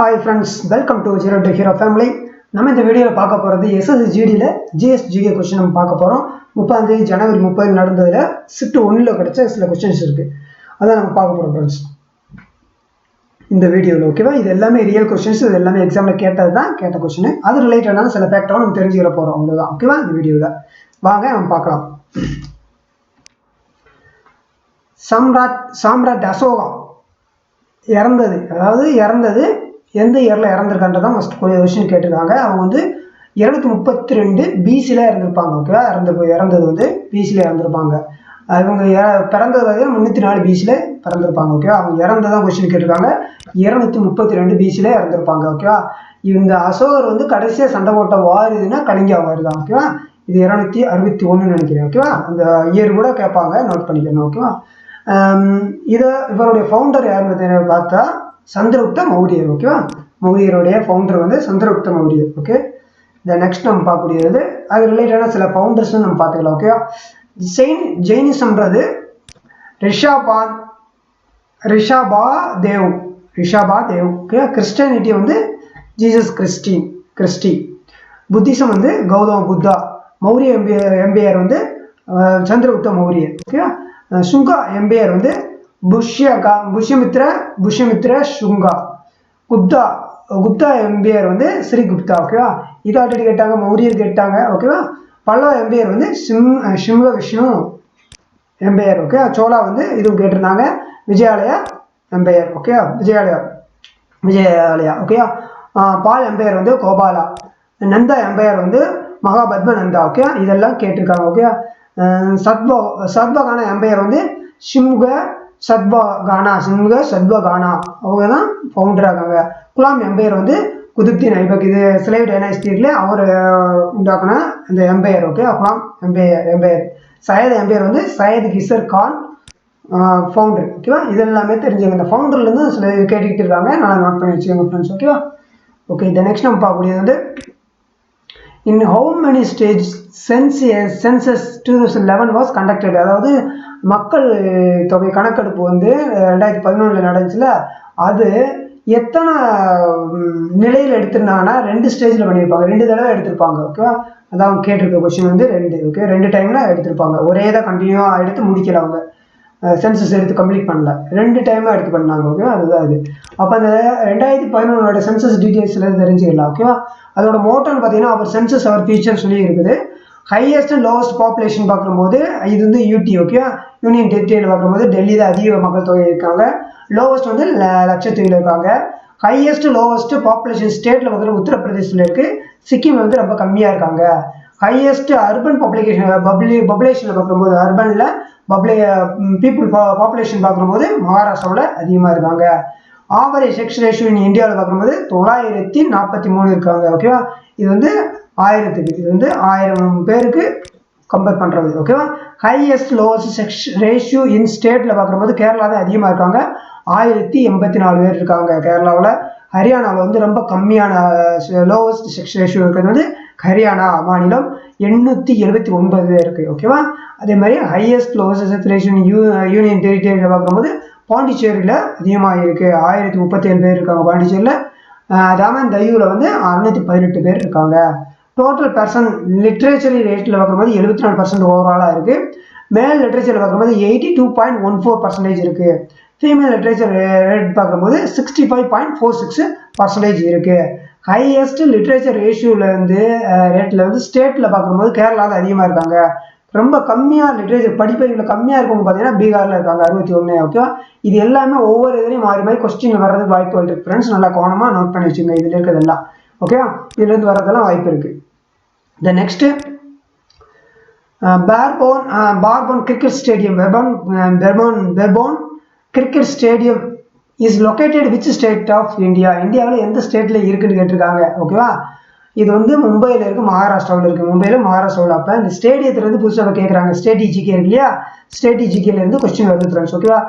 Hi friends, welcome to ZEROTOHERO family. நம்ம இந்த வீடியோவில் பார்க்க போகிறது SSGDயில் GSGK கொஸ்டின் நம்ம பார்க்க போகிறோம். 30 ஜனவரி 30 நடந்ததில் SHIFT-1 கிடைச்ச சில கொஸ்டின்ஸ் இருக்குது. அதான் நம்ம பார்க்க போகிறோம் ஃப்ரெண்ட்ஸ் இந்த வீடியோவில். ஓகேவா? இது எல்லாமே ரியல் கொஸ்டின்ஸ், இது எல்லாமே எக்ஸாமில் கேட்ட கொஸ்டின். அது ரிலேட்டடான சில ஃபேக்டரும் நம்ம தெரிஞ்சுக்கிற போகிறோம். அவ்வளோதான். ஓகேவா? இந்த வீடியோவில் வாங்க நம்ம பார்க்கலாம். சாம்ராட் அசோகா இறந்தது எந்த இயரில் இறந்துருக்கான்றதான் ஃபஸ்ட் கொஸ்டின் கேட்டிருக்காங்க. அவங்க வந்து 232 பிசியில் இறந்துருப்பாங்க. ஓகேவா? இறந்தது வந்து பிசியில் இறந்துருப்பாங்க. இவங்க பிறந்தது 304 பிசியில் பிறந்திருப்பாங்க. ஓகேவா? அவங்க இறந்ததான் கொஸ்டின் கேட்டிருக்காங்க. 232 பிசியில் இறந்துருப்பாங்க. ஓகேவா? இந்த அசோகர் வந்து கடைசியாக சண்டை போட்ட வார் இதுன்னா கலிங்கா வார் தான். ஓகேவா? இது 261 நினைக்கிறேன். ஓகேவா? அந்த இயர் கூட கேட்பாங்க, நோட் பண்ணிக்கணும். ஓகேவா? இவருடைய ஃபவுண்டர் யாருன்னு பார்த்தா சந்திரகுப்த மௌரியர். ஓகேவா? மௌரியருடைய ஃபவுண்டர் வந்து சந்திரகுப்த மௌரியர். ஓகே, இந்த நெக்ஸ்ட் நம்ம பார்க்கக்கூடியது அது ரிலேட்டடான சில ஃபவுண்டர்ஸ் நம்ம பார்த்துக்கலாம். ஓகேவா? ஜெயினிசம்ன்றது ரிஷபா தேவ். ஓகே. கிறிஸ்டியானிட்டி வந்து ஜீசஸ் கிறிஸ்டி. புத்திசம் வந்து கௌதம புத்தா. மௌரிய எம்பையர் வந்து சந்திரகுப்த மௌரியர். ஓகேவா? சுங்கா எம்பையர் வந்து புஷ்யமித்ர சுங்கா. குப்தா எம்பையர் வந்து ஸ்ரீகுப்தா. ஓகேவா? இது ஆல்ரெடி கேட்டாங்க, மௌரியர் கேட்டாங்க. ஓகேவா? பல்லவ எம்பையர் வந்து சிம்ஹ விஷ்ணு எம்பையர். ஓகே. சோழா வந்து இதுவும் கேட்டிருந்தாங்க, Vijayalaya empire. Okay, Vijayalaya. Okay. Pal empire வந்து கோபாலா. நந்தா எம்பையர் வந்து மகாபத்ம நந்தா. ஓகே, இதெல்லாம் கேட்டிருக்காங்க. ஓகே. சத்வகான எம்பையர் வந்து சிம்ஹ சத்வகானா. அவங்க தான் ஃபவுண்டராக இருக்காங்க. குலாம் எம்பையர் வந்து குதுப்தீன் ஐபக். இது ஸ்லேவ் டைனாஸ்டியில் அவர் உண்டாக்குன இந்த empire. Okay, Ghulam empire. Sayyid empire வந்து சையத் கிசர் கான் ஃபவுண்டர். ஓகேவா? இது எல்லாமே தெரிஞ்சுங்க. இந்த ஃபவுண்டர்லேருந்து சில கேட்டுக்கிட்டு இருக்காங்க, நான் நோட் பண்ணி வச்சுக்கோங்க ஃப்ரெண்ட்ஸ். ஓகேவா? ஓகே, இந்த நெக்ஸ்ட் நம்ம பார்க்கக்கூடியது வந்து in how many stages census 2011 was conducted. அதாவது மக்கள் தொகை கணக்கெடுப்பு வந்து 2011 நடந்துச்சுல, அது எத்தனை நிலையில் எடுத்திருந்தாங்கன்னா 2 ஸ்டேஜில் பண்ணியிருப்பாங்க, 2 தடவை எடுத்திருப்பாங்க. ஓகேவா? அதான் கேட்டிருக்க கொஸ்டின் வந்து 2. ஓகே, 2 டைமில் எடுத்திருப்பாங்க. ஒரே தான் கண்டினியூவாக எடுத்து முடிக்கல, அவங்க சென்சஸ் எடுத்து கம்ப்ளீட் பண்ணல, 2 டைமாக எடுத்து பண்ணாங்க. ஓகேவா? அதுதான் அது. அப்போ அந்த 2011 சென்சஸ் டீட்டெயில்ஸில் தெரிஞ்சுக்கலாம். ஓகேவா? அதோட மோட்டோன்னு பார்த்தீங்கன்னா அவர் சென்சஸ் அவர் ஃபீச்சர் சொல்லி இருக்குது. ஹையஸ்ட் அண்ட் லோவஸ்ட் பாப்புலேஷன் பார்க்கும்போது இது வந்து யூடி. ஓகே, யூனியன் டெரிட்டரியில் பார்க்கும்போது டெல்லி தான் அதிக மக்கள் தொகை இருக்காங்க. லோவஸ்ட் வந்து லட்சத்தீவில் இருக்காங்க. ஹையஸ்ட் லோவஸ்ட் பாப்புலேஷன் ஸ்டேட்டில் பார்த்தீங்கன்னா உத்தரப்பிரதேசில் இருக்குது. சிக்கிமில் வந்து ரொம்ப கம்மியாக இருக்காங்க. ஹையஸ்ட் அர்பன் பாப்புலேஷனில் பார்க்கும்போது அர்பனில் பாப்புலேஷன் பார்க்கும்போது மகாராஷ்டிராவில் அதிகமாக இருக்காங்க. ஆவரேஜ் செக்ஸ் ரேஷியோ இந்தியாவில் பார்க்கும்போது 943 இருக்காங்க. ஓகேவா? இது வந்து 1000க்கு, இது வந்து 1000 பேருக்கு கம்பேர் பண்ணுறது. ஓகேவா? ஹையஸ்ட் லோவஸ்ட் செக்ஸ் ரேஷியோ இன் ஸ்டேட்டில் பார்க்கும்போது கேரளா தான் அதிகமாக இருக்காங்க, 1084 பேர் இருக்காங்க கேரளாவில். ஹரியானாவில் வந்து ரொம்ப கம்மியான லோவஸ்ட் செக்ஸ் ரேஷியோ இருக்கிறது வந்து ஹரியானா மாநிலம், 879 பேர் இருக்குது. ஓகேவா? அதே மாதிரி highest lowest sex ratio union டெரிட்டரியில் பார்க்கும்போது பாண்டிச்சேரியில் அதிகமாக இருக்குது, 1037 பேர் இருக்காங்க பாண்டிச்சேரியில். தாமன் தையூவில் வந்து 618 பேர் இருக்காங்க. டோட்டல் பர்சன் லிட்ரேச்சர் ரேட்டில் பார்க்கும்போது 74% ஓவராலாக இருக்குது. மேல் லிட்ரேச்சர் பார்க்கும்போது 82.14% இருக்குது. ஃபீமேல் லிட்ரேச்சர் ரேட் பார்க்கும்போது 65.46% இருக்குது. ஹையஸ்ட் லிட்ரேச்சர் ரேட்டில் வந்து ஸ்டேட்டில் பார்க்கும்போது கேரளா தான் அதிகமாக இருக்காங்க. ரொம்ப கம்மியாக லிட்ரேச்சர் படிப்பறிவில் கம்மியாக இருக்கவங்க பார்த்தீங்கன்னா பீகாரில் இருக்காங்க, 61. ஓகேவா? இது எல்லாமே ஒவ்வொரு இதுலையும் மாறி மாறி கொஸ்டின் வர்றதுக்கு வாய்ப்பு இருக்குது ஃப்ரெண்ட்ஸ். நல்லா கவனமாக நோட் பண்ணி வச்சுங்க, இதில் இருக்கிறதெல்லாம். ஓகேவா? இதுலேருந்து வர்றதெல்லாம் வாய்ப்பு இருக்குது. The next Brabourne cricket stadium. Brabourne cricket stadium is located which state of India. இந்தியாவில் எந்த ஸ்டேட்டில் இருக்குன்னு கேட்டிருக்காங்க. ஓகேவா? இது வந்து மும்பையில் இருக்குது, மகாராஷ்டிராவில் இருக்குது. மகாராஷ்டிராவில். அப்போ இந்த ஸ்டேடியத்துலேருந்து புதுசாக கேட்குறாங்க. ஸ்டேட்டிஜிகே இருக்கு இல்லையா, ஸ்டேட்டிஜிகேலேருந்து கொஸ்டின் வருது ஃப்ரெண்ட்ஸ். ஓகேவா?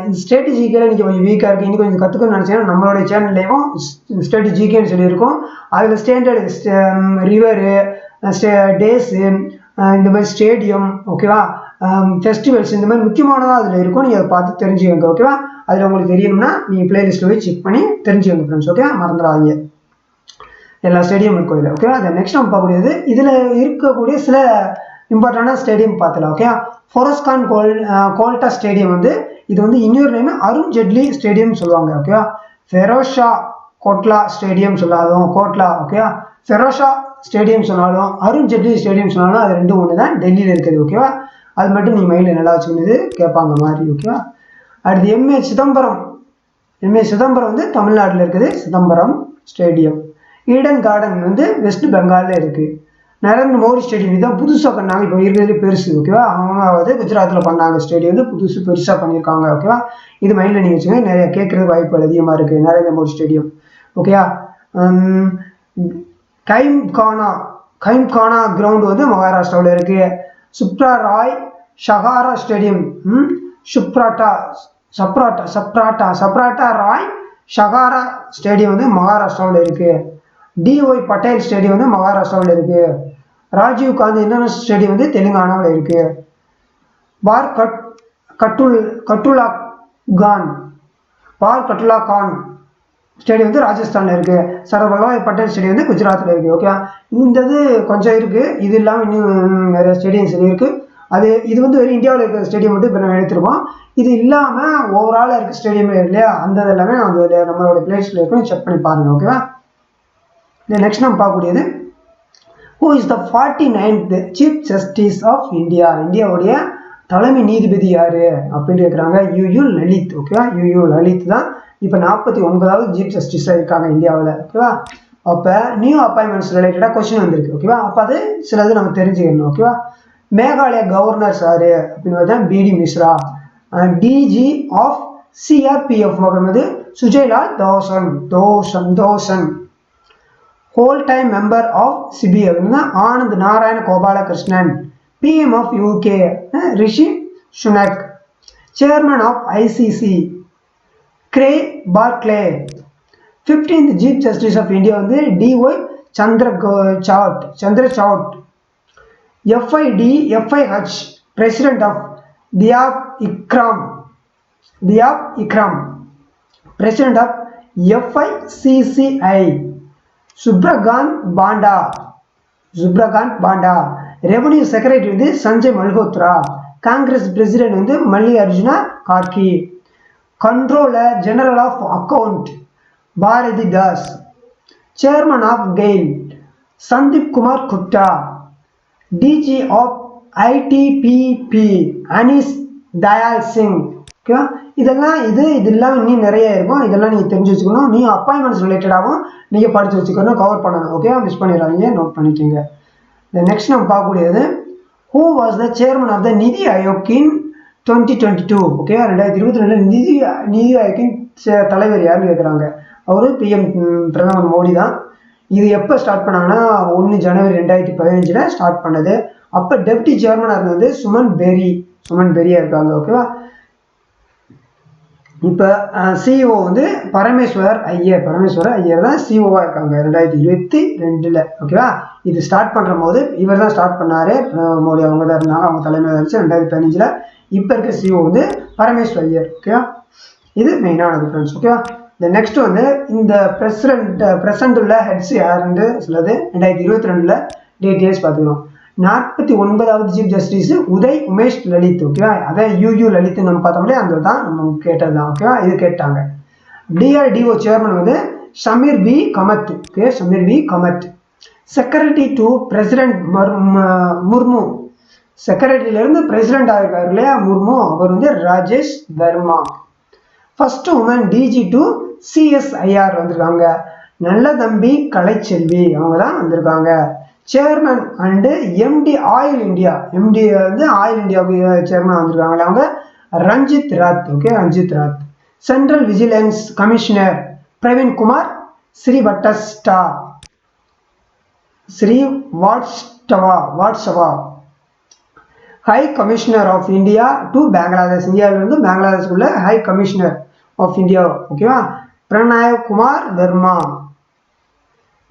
இந்த ஸ்டேட்டிஜிகேல நீங்கள் கொஞ்சம் வீக்காக இருக்குது, இன்னும் கொஞ்சம் கற்றுக்கணும்னு நினச்சிங்கன்னா நம்மளுடைய சேனல்லையும் ஸ்டேட்டிஜிகேன்னு சொல்லியிருக்கோம். அதில் ஸ்டாண்டர்டு ரிவரு டேஸு, இந்த மாதிரி ஸ்டேடியம். ஓகேவா? ஃபெஸ்டிவல்ஸ் இந்த மாதிரி முக்கியமானதாக அதில் இருக்கும். நீங்கள் அதை பார்த்து தெரிஞ்சுக்கோங்க. ஓகேவா? அதில் உங்களுக்கு தெரியணும்னா நீங்கள் பிளேலிஸ்ட்டில் போய் செக் பண்ணி தெரிஞ்சுக்கோங்க ஃப்ரெண்ட்ஸ். ஓகே, மறந்துடாதீங்க. எல்லா ஸ்டேடியம் இருக்கும் இதில். ஓகேவா? அதை நெக்ஸ்ட் நம்ம பார்க்கக்கூடியது இதில் இருக்கக்கூடிய சில இம்பார்ட்டண்டான ஸ்டேடியம் பார்த்துலாம். ஓகே, ஃபொரஸ்கான் கோல்டா ஸ்டேடியம் வந்து இது வந்து இன்னொரு நேம் அருண் ஜெட்லி ஸ்டேடியம் சொல்லுவாங்க. ஓகேவா? ஃபெரோஷா கோட்லா ஸ்டேடியம் சொல்லாலும் கோட்லா. ஓகேவா? ஃபெரோஷா ஸ்டேடியம் சொன்னாலும் அருண் ஜெட்லி ஸ்டேடியம் சொன்னாலும் அது ரெண்டும் ஒன்று தான், டெல்லியில் இருக்குது. ஓகேவா? அது மட்டும் நீங்கள் மைண்டில் நல்லா வச்சுக்கினது கேட்பாங்க மாதிரி. ஓகேவா? அடுத்து எம்ஏ சிதம்பரம். எம்ஏ சிதம்பரம் வந்து தமிழ்நாட்டில் இருக்குது, சிதம்பரம் ஸ்டேடியம். ஈடன் கார்டன் வந்து வெஸ்ட் பெங்காலில் இருக்குது. நரேந்திர மோடி ஸ்டேடியம் இதுதான் புதுசாக பண்ணாங்க, இப்போ இருக்கிறதுலே பெருசு. ஓகேவா? அவங்க வந்து குஜராத்தில் பண்ணாங்க ஸ்டேடியம் வந்து புதுசு பெருசாக பண்ணியிருக்காங்க. ஓகேவா? இது மைண்டில் நீங்கள் வச்சுக்கோங்க, நிறைய கேட்குறது வாய்ப்புகள் அதிகமாக இருக்குது. நரேந்திர மோடி ஸ்டேடியம். ஓகேவா? கைம்கானா கிரவுண்ட் வந்து மகாராஷ்டிராவில் இருக்குது. சுப்ரா ராய் ஷகாரா ஸ்டேடியம் சப்ராட்டா ராய் ஷகாரா ஸ்டேடியம் வந்து மகாராஷ்டிராவில் இருக்குது. டிஒய் பட்டேல் ஸ்டேடியம் வந்து மகாராஷ்டிராவில் இருக்குது. ராஜீவ் காந்தி இன்டர்நேஷனல் ஸ்டேடியம் வந்து தெலுங்கானாவில் இருக்குது. பார் கட்டுலா கான் ஸ்டேடியம் வந்து ராஜஸ்தானில் இருக்குது. சர்தார் வல்லபாய் பட்டேல் ஸ்டேடியம் வந்து குஜராத்தில் இருக்குது. ஓகே, இந்த இது கொஞ்சம் இருக்குது. இது இல்லாமல் இன்னும் நிறைய ஸ்டேடியம்ஸ் இருக்குது. இது வந்து வெறும் இந்தியாவில் இருக்கிற ஸ்டேடியம் மட்டும் இப்போ நம்ம எடுத்துருக்கோம். இது இல்லாமல் ஓவராலாக இருக்க ஸ்டேடியம் இல்லையா, அந்த எல்லாமே நம்மளோட பிளேஸில் இருக்கும், செக் பண்ணி பாருங்கள். ஓகேவா? நெக்ஸ்ட் நம்ம பார்க்கக்கூடியது who is the 49th chief justice of India. இந்தியாவுடைய தலைமை நீதிபதி யாரு அப்படின்னு கேட்குறாங்க. யூ லலித். ஓகேவா? யூ லலித் தான் இப்போ 49வது சீஃப் ஜஸ்டிஸாக இருக்காங்க இந்தியாவில். ஓகேவா? அப்போ நியூ அப்பாயின்மெண்ட்ஸ் ரிலேட்டடாக கொஸ்டின் வந்திருக்கு. ஓகேவா? அப்போ அது சிலது நம்ம தெரிஞ்சுக்கணும். ஓகேவா? மேகாலயா கவர்னர் சாரு அப்படின்னு பார்த்தா பிடி மிஸ்ரா. டிஜி ஆஃப் சிஆர்பிஎஃப் வந்து Sujoylal Thaosen. Whole time member of SEBI அப்படின்னா Ananth Narayan Gopalakrishnan. PM of UK Rishi Sunak. Chairman of ICC Greg Barclay. 15th chief justice of India வந்து DY Chandrachud. FIH president of Tayyab Ikram. President of FICCI Subhrakant Panda. Revenue secretary வந்து Sanjay Malhotra. Congress president வந்து Mallikarjuna Kharge. Controller general of account Bharti Das. Chairman of GAIL Sandeep Kumar Gupta. DG of ITPP Anish Dayal Singh. ஓகேவா? இதெல்லாம் இது இல்லாமல் இன்னும் நிறைய இருக்கும். இதெல்லாம் நீங்கள் தெரிஞ்சு வச்சுக்கணும். நீங்கள் அப்பாயின்மெண்ட்ஸ் ரிலேட்டடாகவும் நீங்கள் படித்து வச்சுக்கணும், கவர் பண்ணணும். ஓகேவா? மிஸ் பண்ணிடாதீங்க, நோட் பண்ணிக்கோங்க. நெக்ஸ்ட் நம்ம பார்க்கக்கூடியது who was the chairman of the Niti Aayog in 2022. Okay, 2022 நிதி ஆயோக்கின் தலைவர் யாருன்னு கேட்குறாங்க. அவர் PM பிரதமர் மோடி தான். இது எப்போ ஸ்டார்ட் பண்ணாங்கன்னா 1 ஜனவரி 2015 ஸ்டார்ட் பண்ணது. அப்போ டெப்டி சேர்மனாக இருந்தது சுமன் பெரியா இருக்காங்க. ஓகேவா? இப்போ CEO வந்து பரமேஸ்வர் ஐயர் தான் COவாக இருக்காங்க 2022. ஓகேவா? இது ஸ்டார்ட் பண்ணுற போது இவர் தான் ஸ்டார்ட் பண்ணார். மோடி அவங்க தான் இருந்தாங்க, அவங்க தலைமையில் இருந்துச்சு 2015. இப்போ இருக்க CEO வந்து பரமேஸ்வர் ஐயர். ஓகேவா? இது மெயினானது ஃப்ரெண்ட்ஸ். ஓகேவா? இந்த நெக்ஸ்ட் வந்து இந்த ப்ரெசண்ட் உள்ள ஹெட்ஸ் யாருன்னு சொல்லுது 2022 டேட்ஸ் பார்த்துக்கணும். 49வது சீஃப் ஜஸ்டிஸ் உமேஷ் லலித். ஓகேவா? அதை யூ லலித் நம்ம பார்த்தோம்லே அந்த தான் நம்ம கேட்டது தான். ஓகேவா? இது கேட்டாங்க. DRDO சேர்மன் வந்து Samir V Kamat. Secretary to president Murmu. செக்ரட்டரியிலேருந்து பிரசிடென்ட் ஆகிருக்காரு இல்லையா முர்மு, அவர் வந்து Rajesh Verma. First woman DG to CSIR வந்திருக்காங்க. நல்ல தம்பி கலைச்செல்வி அவங்க தான் வந்திருக்காங்க. Chairman and MD Oil India. MD வந்து ஆயில் இந்தியாவுக்கு சேர்மன் வந்திருக்காங்களே அவங்க Ranjit Rath. Okay, Ranjit Rath. Central vigilance commissioner Praveen Kumar Srivastava. High commissioner of India to Bangladesh. இந்தியாவிலிருந்து பங்களாதேஷ்குள்ள ஹை கமிஷனர் ஆஃப் இந்தியா. ஓகேவா? Pranay Kumar Verma.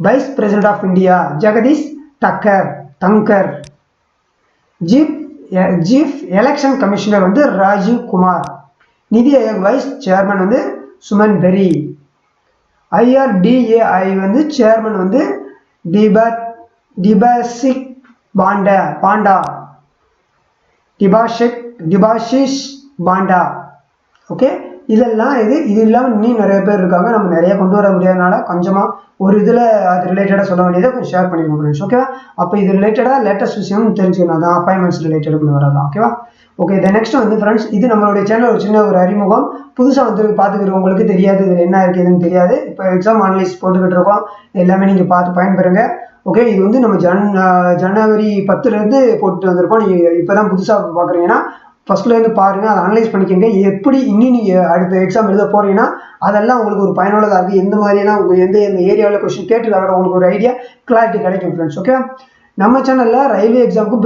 Vice president of India Jagdeep Dhankhar. Chief chief election commissioner வந்து ராஜீவ் குமார். நிதி ஆயோக் வைஸ் சேர்மன் வந்து Suman Bery. IRDAI வந்து சேர்மன் வந்து டிபாஷிக் பாண்டா. டிபாஷிஷ் பாண்டா. ஓகே, இதெல்லாம் இது இல்லாமல் இன்னும் நிறைய பேர் இருக்காங்க. நம்ம நிறைய கொண்டு வர முடியாதனால கொஞ்சமாக ஒரு இதில் அது ரிலேட்டடாக சொல்ல வேண்டியதை கொஞ்சம் ஷேர் பண்ணிக்கோங்க ஃப்ரெண்ட்ஸ். ஓகேவா? அப்போ இது ரிலேட்டடாக லேட்டஸ்ட் விஷயம் தெரிஞ்சுக்கணும். அதான் அப்பாயின்மெண்ட்ஸ் ரிலேட்டட் கொண்டு வரதான். ஓகேவா? ஓகே, நெக்ஸ்ட் வந்து ஃப்ரெண்ட்ஸ், இது நம்மளுடைய சேனல் ஒரு சின்ன ஒரு அறிமுகம். புதுசாக வந்து பார்த்துக்கிறவங்களுக்கு தெரியாது இது என்ன இருக்குதுன்னு தெரியாது. இப்போ எக்ஸாம் அனலைஸ் போட்டுக்கிட்டு இருக்கோம். எல்லாமே நீங்கள் பார்த்து பயன்பெறுங்க. ஓகே, இது வந்து நம்ம ஜனவரி 10 போட்டு வந்திருக்கோம். நீங்கள் இப்போ தான் புதுசாக பார்க்குறீங்கன்னா ஃபர்ஸ்ட்லேருந்து பாருங்கள், அதை அனலைஸ் பண்ணிக்கோங்க. எப்படி இன்னும் நீங்கள் அடுத்த எக்ஸாம் எழுத போகிறீங்கன்னா அதெல்லாம் உங்களுக்கு ஒரு பயனுள்ளதாக இருக்குது. எந்த மாதிரியெல்லாம் உங்களுக்கு எந்த ஏரியாவில் கொஸ்டின் கேட்டுருக்காங்க உங்களுக்கு ஒரு ஐடியா கிளாரிட்டி கிடைக்கும் ஃப்ரெண்ட்ஸ். ஓகே, நம்ம சேனலில் ரயில்வே எக்ஸாமுக்கும்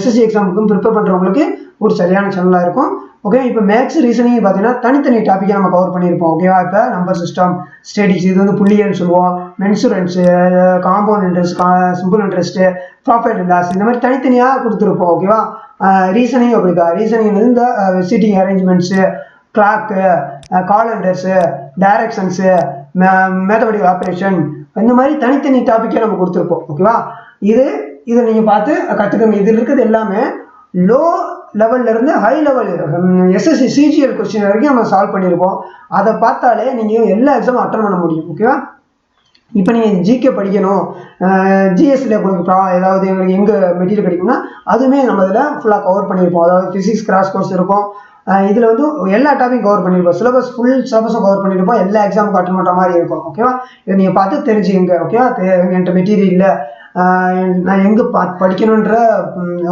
SSC எக்ஸாமுக்கும் ப்ரிப்பேர் பண்ணுறவங்களுக்கு ஒரு சரியான சேனலாக இருக்கும். ஓகே, இப்போ மேக்ஸ் ரீசனிங் பார்த்தீங்கன்னா தனித்தனி டாப்பிக்கை நம்ம கவர் பண்ணியிருப்போம். ஓகேவா? இப்போ நம்பர் சிஸ்டம், ஸ்டேட்டிக்ஸ், இது வந்து புள்ளியல்னு சொல்லுவோம், mensuration, compound interest, simple interest, profit and loss, இந்த மாதிரி தனித்தனியாக கொடுத்துருப்போம். ஓகேவா? ரீசனிங் அப்படிதான். ரீசனிங் வந்து இந்த seating arrangements, clock, calendars, directions, mathematical operation, இந்த மாதிரி தனித்தனி டாப்பிக்கை நம்ம கொடுத்துருப்போம். ஓகேவா? இதை நீங்கள் பார்த்து கற்றுக்கோங்க. இதில் இருக்கிறது எல்லாமே லோ லெவல்ல இருந்து high level SSC CGL question வரைக்கும் நம்ம சால்வ் பண்ணியிருப்போம். அதை பார்த்தாலே நீங்கள் எல்லா எக்ஸாமும் அட்டன் பண்ண முடியும். ஓகேவா? இப்போ நீங்கள் ஜிகே படிக்கணும், ஜிஎஸ்ல உங்களுக்கு ஏதாவது எங்களுக்கு எங்கே மெட்டீரியல் கிடைக்கும்னா அதுவுமே நம்ம இதில் ஃபுல்லாக கவர் பண்ணியிருப்போம். அதாவது ஃபிசிக்ஸ் கிராஸ் கோர்ஸ் இருக்கும். இதில் வந்து எல்லா டாப்பிக்கும் கவர் பண்ணியிருப்போம். ஃபுல் சிலபஸும் கவர் பண்ணியிருப்போம். எல்லா எக்ஸாமுக்கும் அட்டன் பண்ணுற மாதிரி இருக்கும். ஓகேவா? இதை நீங்கள் பார்த்து தெரிஞ்சுக்கங்க. ஓகேவா? என்கிட்ட மெட்டீரியல் இல்லை, நான் எங்கே படிக்கணுன்ற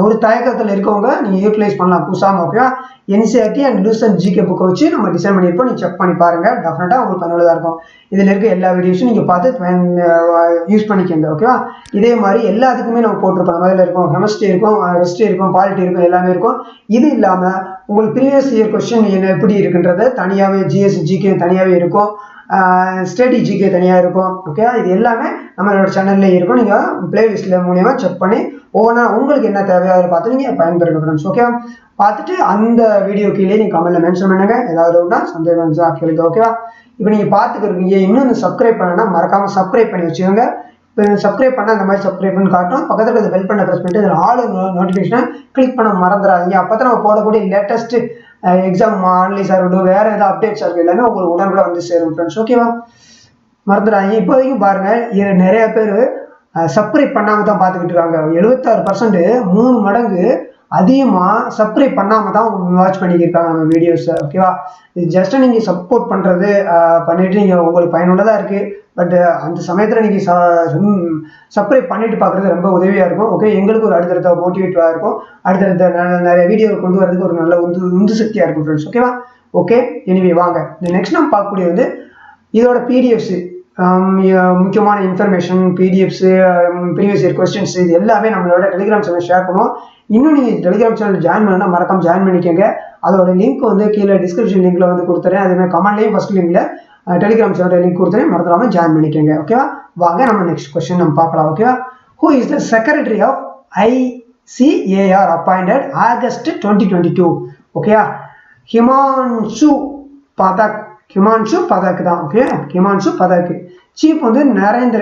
ஒரு தயக்கத்தில் இருக்கவங்க நீங்கள் யூட்டிலைஸ் பண்ணலாம் புதுசாக. ஓகேவா? NCERT அண்ட் லூஸ் அண்ட் ஜிகே புக்கை வச்சு நம்ம டிசைன் பண்ணியிருப்போம். நீங்கள் செக் பண்ணி பாருங்கள், டெஃபினட்டாக உங்களுக்கு பயனுள்ளதாக இருக்கும். இதில் இருக்க எல்லா வீடியோஸும் நீங்கள் பார்த்து யூஸ் பண்ணிக்கோங்க. ஓகேவா? இதே மாதிரி எல்லாத்துக்குமே நம்ம போட்டிருப்போம். நம்ம இதில் இருக்கும் கெமிஸ்ட்ரி இருக்கும், ஹிஸ்ட்ரி இருக்கும், பாலிட்டி இருக்கும், எல்லாமே இருக்கும். இது இல்லாமல் உங்களுக்கு ப்ரீவியஸ் இயர் கொஸ்டின் என்ன எப்படி இருக்குன்றது தனியாகவே GS GK தனியாகவே இருக்கும், ஸ்டடி ஜிகே தனியாக இருக்கும். ஓகே, இது எல்லாமே நம்மளோட சேனல்லே இருக்கும். நீங்கள் பிளேலிஸ்ட்டில் மூலியமாக செக் பண்ணி ஒவ்வொன்றா உங்களுக்கு என்ன தேவையோ அதை பார்த்து நீங்கள் பயன்பெறுங்க ஃப்ரெண்ட்ஸ். ஓகே, பார்த்துட்டு அந்த வீடியோ கீழே நீங்கள் கமெண்ட்டில் மென்ஷன் பண்ணுங்க. ஏதாவது ஒன்றா சந்தேகம் கேளுங்க. ஓகேவா? இப்போ நீங்கள் பார்த்துக்கிறீங்க, இன்னும் சப்ஸ்கிரைப் பண்ணனா மறக்காமல் சப்ஸ்கிரைப் பண்ணி வச்சுக்கோங்க. இப்போ சப்ஸ்கிரைப் பண்ணால் அந்த மாதிரி சப்ஸ்கிரைப் பண்ணி காட்டும். பக்கத்தில் இந்த பெல் பண்ண ப்ரெஸ் பண்ணிட்டு இதில் ஆல் நோட்டிஃபிகேஷனை கிளிக் பண்ண மறந்துடாதீங்க. அப்போ தான் நம்ம போடக்கூடிய லேட்டஸ்ட் எக்ஸாம் அனலைஸாக இருக்கட்டும், வேறு ஏதாவது அப்டேட்ஸாக இருக்கும், எல்லாமே உங்களுக்கு உடனுக்குள்ள வந்து சேரும் ஃப்ரெண்ட்ஸ். ஓகேவா? மறந்துடாதீங்க. இப்போதைக்கும் பாருங்கள், நிறைய பேர் சப்ஸ்கிரைப் பண்ணாமல் தான் பார்த்துக்கிட்டு இருக்காங்க. 76% 3 மடங்கு அதிகமாக சப்ஸ்கிரைப் பண்ணாமல் தான் வாட்ச் பண்ணிக்கிருக்காங்க நம்ம வீடியோஸை. ஓகேவா? இது ஜஸ்ட்டு நீங்கள் சப்போர்ட் பண்ணுறது பண்ணிவிட்டு நீங்கள் உங்களுக்கு பயனுள்ளதாக இருக்குது. பட் அந்த சமயத்தில் நீங்கள் சப்ஸ்கிரைப் பண்ணிட்டு பார்க்குறது ரொம்ப உதவியாக இருக்கும். ஓகே, எங்களுக்கு ஒரு அடுத்தடுத்த மோட்டிவேட்டிவாக இருக்கும். அடுத்தடுத்த நிறைய வீடியோ கொண்டு வரதுக்கு ஒரு நல்ல உந்து சக்தியாக இருக்கும் ஃப்ரெண்ட்ஸ். ஓகேவா? ஓகே, எனிவே வாங்க நெக்ஸ்ட் நம்ம பார்க்கக்கூடிய வந்து இதோட பிடிஎஃப்ஸு, முக்கியமான இன்ஃபர்மேஷன், பிடிஎஃப்ஸு, ப்ரீவியஸ் இயர் கொஸ்டின்ஸ், இது எல்லாமே நம்மளோட டெலிகிராம் சேனல் ஷேர் பண்ணுவோம். இன்னும் நீங்கள் டெலிகிராம் சேனல் ஜாயின் பண்ணா மறக்காம ஜாயின் பண்ணிக்கோங்க. அதோட லிங்க் வந்து கீழே டிஸ்கிரிப்ஷன் லிங்க்ல வந்து கொடுத்துறேன். அதேமாதிரி கமெண்ட்லேயும் ஃபர்ஸ்ட் லிங்க்ல டெலிகிராம் சேனல் லிங்க் கொடுத்துறேன், மறந்துடாம ஜாயின் பண்ணிக்கோங்க. ஓகேவா? வாங்க நம்ம நெக்ஸ்ட் கொஸ்டின் நம்ம பார்க்கலாம். ஓகேவா? Who is the secretary of ICAR appointed August 2022? ஓகேவா? ஹிமான்ஷு பதக் தான். ஓகே, ஹிமான்ஷு பதக். சீஃப் வந்து நரேந்திர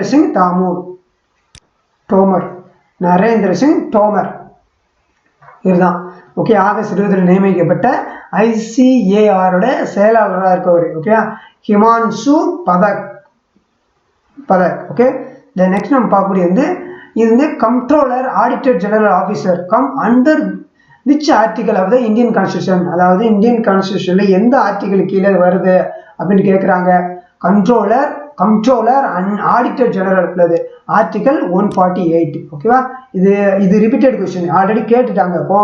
சிங் தோமர் இதுதான். ஓகே, ஆகஸ்ட் 20 நியமிக்கப்பட்ட ICAR செயலாளராக இருக்கவர். Okay, Himanshu Pathak. Okay, next நம்ம பார்க்கக்கூடிய வந்து இது வந்து controller auditor general officer come under which article of the Indian constitution? அதாவது இந்தியன் கான்ஸ்டியூஷன்ல எந்த ஆர்டிகல் கீழே வருது அப்படின்னு கேட்குறாங்க. கண்ட்ரோலர் அண்ட் ஆடிட்டர் ஜெனரல் உள்ளது ஆர்டிகல் 148. ஓகேவா? இது ரிப்பீட்டட் கொஸ்டின், ஆல்ரெடி கேட்டுட்டாங்க. இப்போ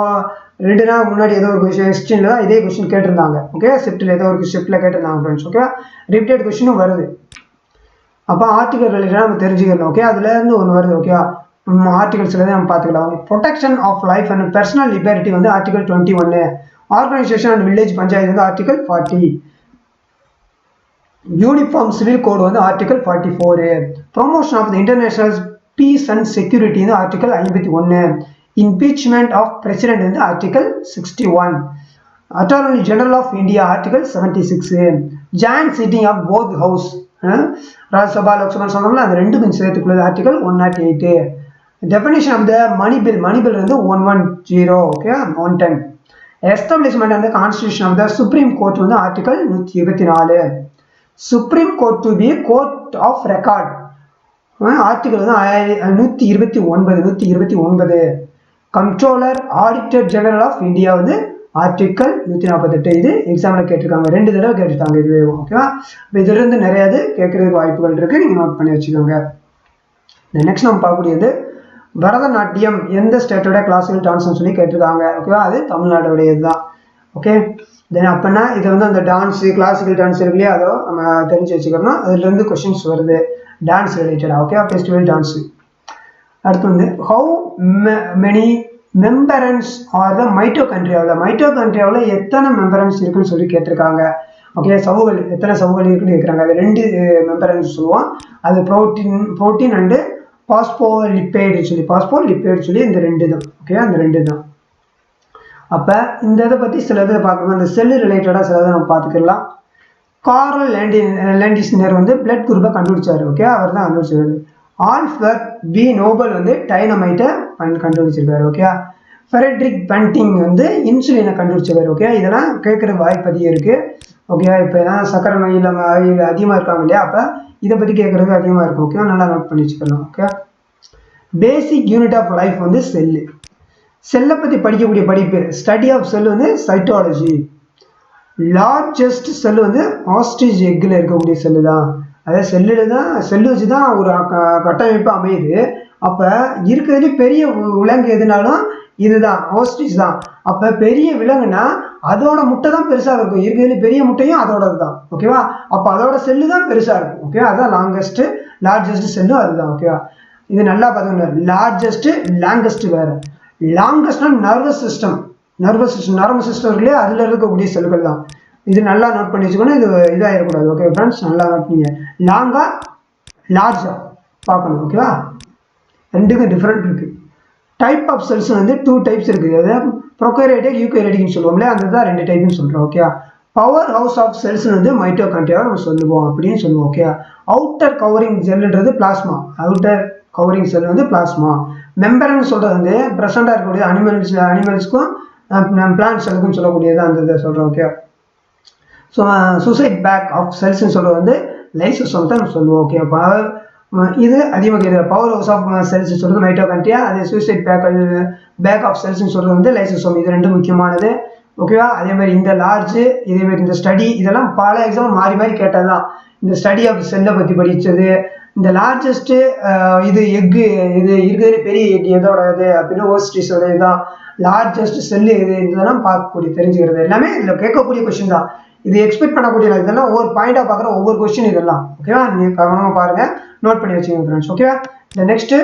2 நாள் முன்னாடி ஏதோ ஒரு கொஸ்டின்ல தான் இதே கொஸ்டின் கேட்டிருந்தாங்க. ஓகே, ஷிஃப்ட்டில் ஏதோ ஒரு ஷிஃப்ட்டில் கேட்டிருந்தாங்க ஃப்ரெண்ட்ஸ். ஓகேவா? ரிப்பீட்டட் கொஸ்டினும் வருது. அப்போ ஆர்டிகல் ரிலேட்டடாக நம்ம தெரிஞ்சுக்கணும். ஓகே, அதுலேருந்து ஒன்று வருது. ஓகேவா? ஆர்டிகல்ஸ்ல நம்ம பார்த்துக்கலாம். Protection of life and personal liberty வந்து article 21. Organisation and village panchayat வந்து ஆர்டிகல் 40. யூனிஃபார்ம் சிவில் கோடு வந்து article 44. Promotion of the international peace and security வந்து ஆர்டிகல் 51. impeachment of president வந்து article 61, attorney general of India article 76, joint sitting of both house Rajya Sabha Lok Sabha சொன்னோம்ல அது ரெண்டுக்கும் சேர்த்துக்குள்ளது article 108, definition of the money bill வந்து 110, okay 110, establishment and the constitution of the supreme court வந்து article 124, supreme court to be court of record article வந்து 129, controller auditor general of India வந்து article 148. இது எக்ஸாம்ல கேட்டிருக்காங்க, 2 தடவை கேட்டிருக்காங்க இதுவே, ஓகேவா? இப்போ இதுல இருந்து நிறைய கேட்கறதுக்கு வாய்ப்புகள் இருக்கு, நீங்க நோட் பண்ணி வச்சுக்கோங்க. நெக்ஸ்ட் நம்ம பார்க்கக்கூடியது பரதநாட்டியம் எந்த ஸ்டேட்டோட கிளாசிக்கல் டான்ஸ்னு சொல்லி கேட்டிருக்காங்க, ஓகேவா? அது தமிழ்நாடுடையது தான், ஓகே. தென் அப்படின்னா இது வந்து அந்த டான்ஸ் கிளாசிக்கல் டான்ஸ் இருக்கு இல்லையா, அதோ நம்ம தெரிஞ்சு வச்சுக்கணும். அதுல இருந்து கொஸ்டின்ஸ் வருது டான்ஸ் ரிலேட்டடா, ஓகே, ஃபெஸ்டிவல் டான்ஸ். அடுத்து வந்து how many membranes are the மைட்டோகாண்ட்ரியாவில் எத்தனை மெம்பரன்ஸ் இருக்குன்னு சொல்லி கேட்டிருக்காங்க, ஓகே. சவுகள் எத்தனை சவுகள் இருக்குன்னு கேட்குறாங்க. அது 2 மெம்பரன்ஸ் சொல்லுவோம், அது புரோட்டீன் அண்டு பாஸ்போலிப்பேடு சொல்லி இந்த 2 தான், ஓகே, அந்த 2 தான். அப்போ இந்த இதை பற்றி சில இதை பார்க்கணும், இந்த செல்லு ரிலேட்டடாக சில இதை நம்ம பார்த்துக்கலாம். கார்ல் லேண்டிஸ்னர் வந்து பிளட் குரூப்பை கண்டுபிடிச்சாரு, ஓகே, அவர் தான் கண்டுபிடிச்சாரு. ஆல்ஃபர்ட் பி நோபல் வந்து டைனமைட்டை கண்டுபிடிச்சிருக்காரு, ஓகே. ஃபெரெட்ரிக் பண்டிங் வந்து இன்சுலினை கண்டுபிடிச்சிருக்காரு, ஓகே. இதெல்லாம் கேட்குற வாய்ப்பு இருக்கு, ஓகே. இப்போ ஏதாவது சக்கரை நோயில் அதிகமாக இருக்காங்க இல்லையா, அப்போ இதை பற்றி கேட்குறதுக்கு அதிகமாக இருக்கும், ஓகே. நல்லா நோட் பண்ணி வச்சுக்கலாம், okay. Basic unit of life வந்து செல்லை பற்றி படிக்கக்கூடிய படிப்பு ஸ்டடி ஆஃப் செல் வந்து சைட்டாலஜி. லார்ஜஸ்ட் செல் வந்து ஆஸ்ட்ரிச் எக்கில் இருக்கக்கூடிய செல்லு தான், அதாவது செல்லு வச்சு தான் ஒரு கட்டமைப்பு அமையுது. அப்போ இருக்கிறதுலே பெரிய விலங்கு எதுனாலும் இதுதான், ஆஸ்ட்ரிச் தான். அப்போ பெரிய விலங்குனா அதோட முட்டை தான் பெருசாக இருக்கும், இருக்கிறதுலே பெரிய முட்டையும் அதோடது தான், ஓகேவா? அப்போ அதோட செல்லு தான் பெருசாக இருக்கும், ஓகே. அதுதான் லார்ஜஸ்ட் செல்லும் அதுதான், ஓகேவா? இது நல்லா பார்த்துக்கணும், லாங்கஸ்ட் வேறு. லாங்கஸ்ட்னா நர்வஸ் சிஸ்டம் நரம்பு சிஸ்டம் இல்லையா, அதில் இருக்கக்கூடிய செல்கள் தான். இது நல்லா நோட் பண்ணி வச்சுக்கணும், இது இதாகிடக்கூடாது, ஓகே ஃப்ரெண்ட்ஸ். நல்லா நோட் பண்ணிங்க, லாங்கா லார்ஜா பார்க்கணும், ஓகேவா? 2க்கும் டிஃப்ரெண்ட் இருக்குது. டைப் ஆஃப் செல்ஸ் வந்து 2 டைப்ஸ் இருக்குது, அதாவது ப்ரொகாரியோட்டிக் யூகாரியோட்டிக்னு சொல்லுவோம்ல, அந்த தான் 2 டைப்னு சொல்கிறோம், okay. Power house of cells வந்து மைட்டோகாண்ட்ரியாவை நம்ம சொல்லுவோம் அப்படின்னு சொல்லுவோம், ஓகே. அவுட்டர் கவரிங் செல்லுன்றது பிளாஸ்மா, அவுட்டர் கவரிங் செல் வந்து பிளாஸ்மா. மெம்பரன் சொல்கிறது வந்து ப்ரெசண்டாக இருக்கக்கூடிய அனிமல்ஸ்க்கும் பிளான்ட் செல்லுக்கும் சொல்லக்கூடியது அந்த இதை சொல்கிறோம், okay. So suicide bag of செல்ஸ்ன்னு சொல்கிறது வந்து லைசோசோம் தான் நம்ம சொல்லுவோம், ஓகே. இது அதிகமாக பவர் ஹவுஸ் ஆஃப் செல்ஸ் சொல்கிறது மைட்டோகாண்ட்ரியா, அதே சூசைட் பேக் ஆஃப் செல்ஸ்ன்னு சொல்கிறது வந்து லைசோசோம். இது 2 முக்கியமானது, ஓகேவா? அதே மாதிரி இந்த லார்ஜ், இதே மாதிரி இந்த ஸ்டடி, இதெல்லாம் பல எக்ஸாம் மாறி கேட்டது தான். இந்த ஸ்டடி ஆஃப் செல்லை பற்றி படித்தது, இந்த லார்ஜஸ்ட் இது எக்கு, இது இருக்கிறதுல பெரிய எக் எதோட இது அப்படின்னா ஓஸ்ட்ரிஸோட இதுதான். லார்ஜஸ்ட் செல்லு இது, இதெல்லாம் பார்க்கக்கூடிய தெரிஞ்சுக்கிறது எல்லாமே இதில் கேட்கக்கூடிய கொஸ்டின் தான். இது எக்ஸ்பெக்ட் பண்ணக்கூடிய இதெல்லாம் ஒவ்வொரு பாயிண்டாக பார்க்குற ஒவ்வொரு கொஸ்டின் இதெல்லாம், ஓகேவா? நீங்கள் கவனமாக பாருங்கள், நோட் பண்ணி வச்சுக்கோங்க ஃப்ரெண்ட்ஸ், ஓகேவா? இந்த நெக்ஸ்ட்டு,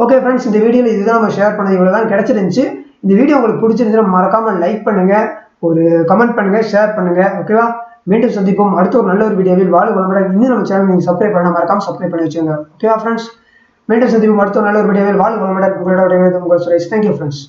ஓகே ஃப்ரெண்ட்ஸ், இந்த வீடியோவில் இதுதான் நம்ம ஷேர் பண்ணது, இவ்வளோ தான் கிடச்சிருந்துச்சு. இந்த வீடியோ உங்களுக்கு பிடிச்சிருந்துச்சுன்னா மறக்காமல் லைக் பண்ணுங்கள், ஒரு கமெண்ட் பண்ணுங்கள், ஷேர் பண்ணுங்கள், ஓகேவா? மீண்டும் சந்திப்போம் அடுத்த ஒரு நல்ல ஒரு வீடியோவில். வாழ்க வளமுடன். இன்னும் நம்ம சேனல் நீங்கள் சப்ஸ்கிரைப் பண்ண மறக்காமல் சப்ஸ்கிரைப் பண்ணி வச்சுக்கோங்க, ஓகேவா ஃப்ரெண்ட்ஸ்? மீண்டும் சந்திப்போம் அடுத்த ஒரு நல்ல ஒரு வீடியோவில். வாழ்க வளமுடன். உங்களோட உங்கள் சுரேஷ். Thank you friends.